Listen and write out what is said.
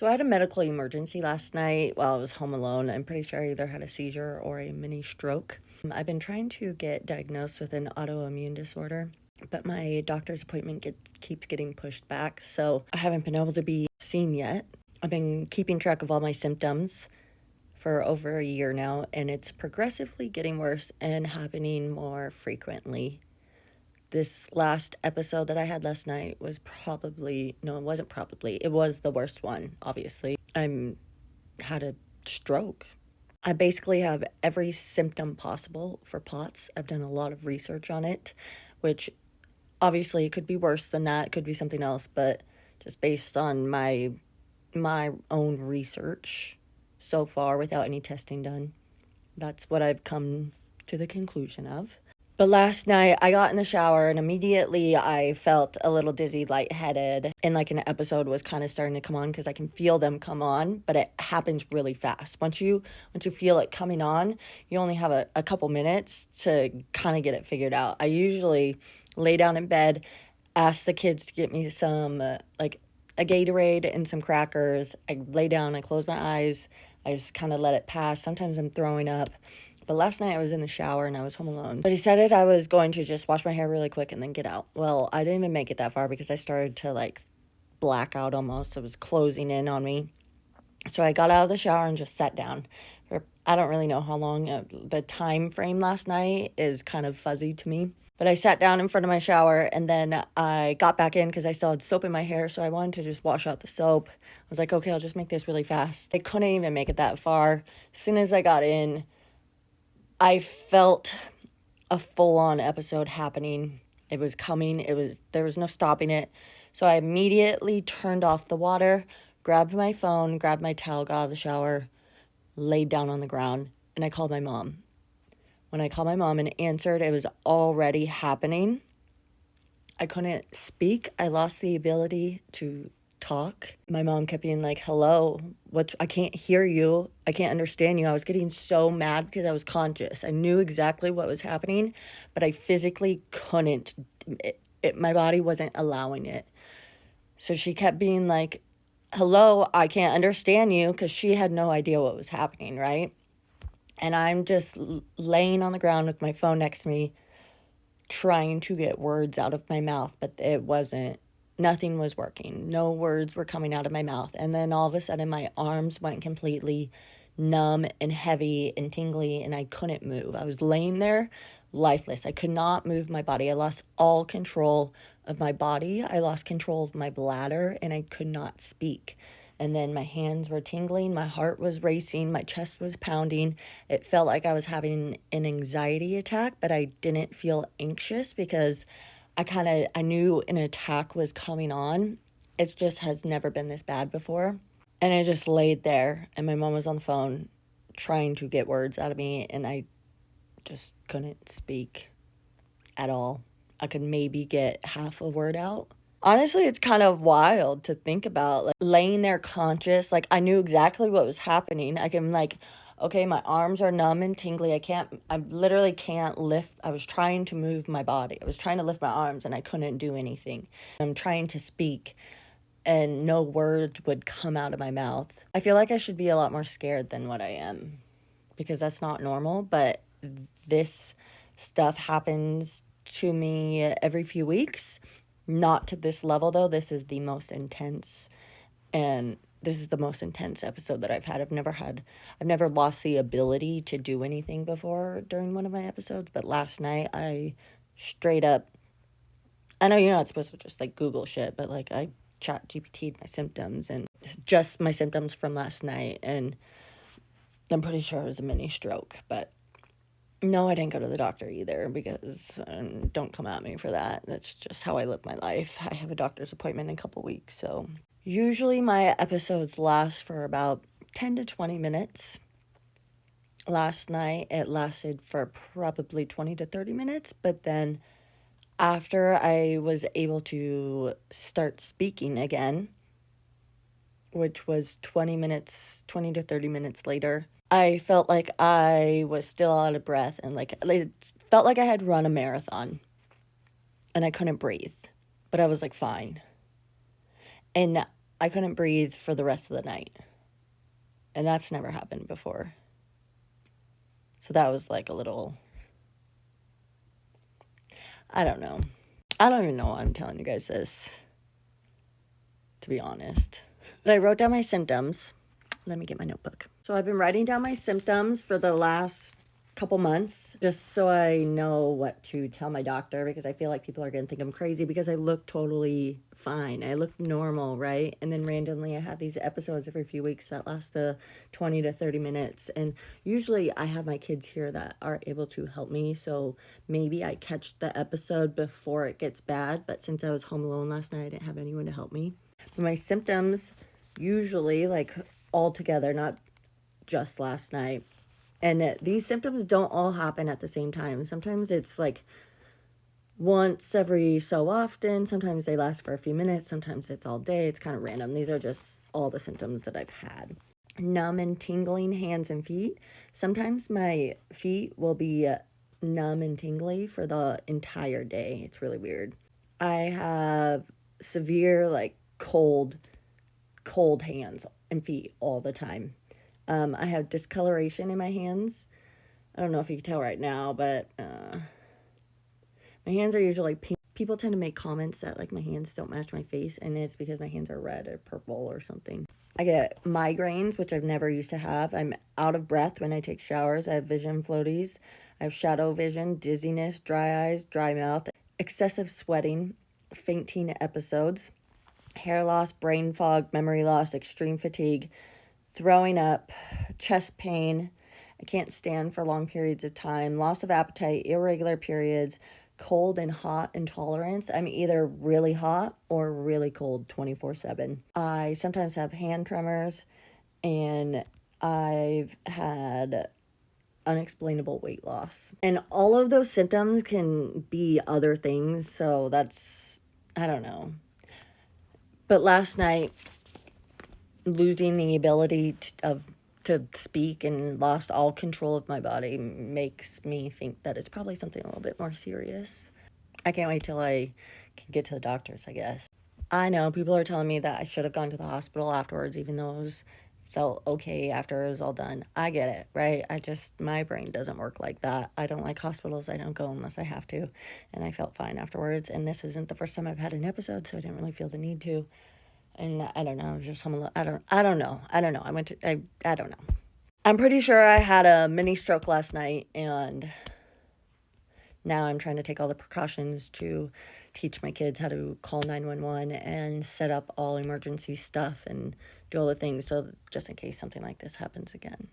So I had a medical emergency last night while I was home alone. I'm pretty sure I either had a seizure or a mini stroke. I've been trying to get diagnosed with an autoimmune disorder, but my doctor's appointment keeps getting pushed back, so I haven't been able to be seen yet. I've been keeping track of all my symptoms for over a year now, and it's progressively getting worse and happening more frequently. This last episode that I had last night was probably, no, it wasn't probably, it was the worst one, obviously. I had a stroke. I basically have every symptom possible for POTS. I've done a lot of research on it, which obviously it could be worse than that, it could be something else, but just based on my own research so far without any testing done, that's what I've come to the conclusion of. But last night I got in the shower and immediately I felt a little dizzy, lightheaded, and like an episode was kind of starting to come on because I can feel them come on, but it happens really fast. Once you feel it coming on, you only have a couple minutes to kind of get it figured out. I usually lay down in bed, ask the kids to get me some like a Gatorade and some crackers. I lay down, I close my eyes, I just kind of let it pass. Sometimes I'm throwing up. But last night I was in the shower and I was home alone. But he said I was going to just wash my hair really quick and then get out. Well, I didn't even make it that far because I started to like black out almost. It was closing in on me. So I got out of the shower and just sat down. For I don't really know how long. The time frame last night is kind of fuzzy to me. But I sat down in front of my shower and then I got back in because I still had soap in my hair. So I wanted to just wash out the soap. I was like, okay, I'll just make this really fast. I couldn't even make it that far. As soon as I got in, I felt a full-on episode happening. It was coming. There was no stopping it. So I immediately turned off the water, grabbed my phone, grabbed my towel, got out of the shower, laid down on the ground, and I called my mom. When I called my mom and answered, it was already happening. I couldn't speak. I lost the ability to talk. My mom kept being like, hello, I can't hear you. I can't understand you. I was getting so mad because I was conscious. I knew exactly what was happening, but I physically couldn't. My body wasn't allowing it. So she kept being like, hello, I can't understand you, because she had no idea what was happening, right? And I'm just laying on the ground with my phone next to me, trying to get words out of my mouth, but nothing was working. No words were coming out of my mouth. And then all of a sudden, my arms went completely numb and heavy and tingly, and I couldn't move. I was laying there lifeless. I could not move my body. I lost all control of my body. I lost control of my bladder, and I could not speak. And then my hands were tingling, my heart was racing, my chest was pounding. It felt like I was having an anxiety attack, but I didn't feel anxious because I knew an attack was coming on. It just has never been this bad before. And I just laid there, and my mom was on the phone trying to get words out of me, and I just couldn't speak at all. I could maybe get half a word out. Honestly, it's kind of wild to think about, like, laying there conscious. Like, I knew exactly what was happening. I can, like, okay, my arms are numb and tingly. I literally can't lift. I was trying to move my body. I was trying to lift my arms and I couldn't do anything. I'm trying to speak and no words would come out of my mouth. I feel like I should be a lot more scared than what I am because that's not normal, but this stuff happens to me every few weeks. Not to this level, though. This is the most intense, and this is the most intense episode that I've had. I've never lost the ability to do anything before during one of my episodes, but last night I straight up, I know you're not supposed to just like Google shit, but like I chat GPT'd my symptoms and just my symptoms from last night, and I'm pretty sure it was a mini stroke, but no, I didn't go to the doctor either because don't come at me for that. That's just how I live my life. I have a doctor's appointment in a couple weeks, so usually my episodes last for about 10 to 20 minutes. Last night it lasted for probably 20 to 30 minutes, but then after I was able to start speaking again, which was 20 to 30 minutes later, I felt like I was still out of breath and like it felt like I had run a marathon and I couldn't breathe, but I was like fine. And I couldn't breathe for the rest of the night. And that's never happened before. So that was like a little, I don't know. I don't even know why I'm telling you guys this, to be honest. But I wrote down my symptoms. Let me get my notebook. So I've been writing down my symptoms for the last couple months just so I know what to tell my doctor, because I feel like people are going to think I'm crazy because I look totally fine. I look normal, right? And then randomly I have these episodes every few weeks that last 20 to 30 minutes. And usually I have my kids here that are able to help me. So maybe I catch the episode before it gets bad. But since I was home alone last night, I didn't have anyone to help me. But my symptoms usually, like, all together, not just last night. And these symptoms don't all happen at the same time. Sometimes it's like once every so often. Sometimes they last for a few minutes. Sometimes it's all day. It's kind of random. These are just all the symptoms that I've had. Numb and tingling hands and feet. Sometimes my feet will be numb and tingly for the entire day. It's really weird. I have severe, like, cold hands and feet all the time. I have discoloration in my hands. I don't know if you can tell right now, but my hands are usually pink. People tend to make comments that, like, my hands don't match my face, and it's because my hands are red or purple or something. I get migraines, which I've never used to have. I'm out of breath when I take showers. I have vision floaties. I have shadow vision, dizziness, dry eyes, dry mouth, excessive sweating, fainting episodes, hair loss, brain fog, memory loss, extreme fatigue, throwing up, chest pain. I can't stand for long periods of time, loss of appetite, irregular periods, cold and hot intolerance. I'm either really hot or really cold 24/7. I sometimes have hand tremors, and I've had unexplainable weight loss. And all of those symptoms can be other things, so that's, I don't know. But last night, losing the ability to speak and lost all control of my body makes me think that it's probably something a little bit more serious. I can't wait till I can get to the doctors, I guess. I know people are telling me that I should have gone to the hospital afterwards, even though felt okay after it was all done. I get it, right? My brain doesn't work like that. I don't like hospitals. I don't go unless I have to. And I felt fine afterwards. And this isn't the first time I've had an episode, so I didn't really feel the need to. And I don't know, just some, I don't know. I don't know. I'm pretty sure I had a mini stroke last night, and now I'm trying to take all the precautions to teach my kids how to call 911 and set up all emergency stuff and do all the things, so just in case something like this happens again.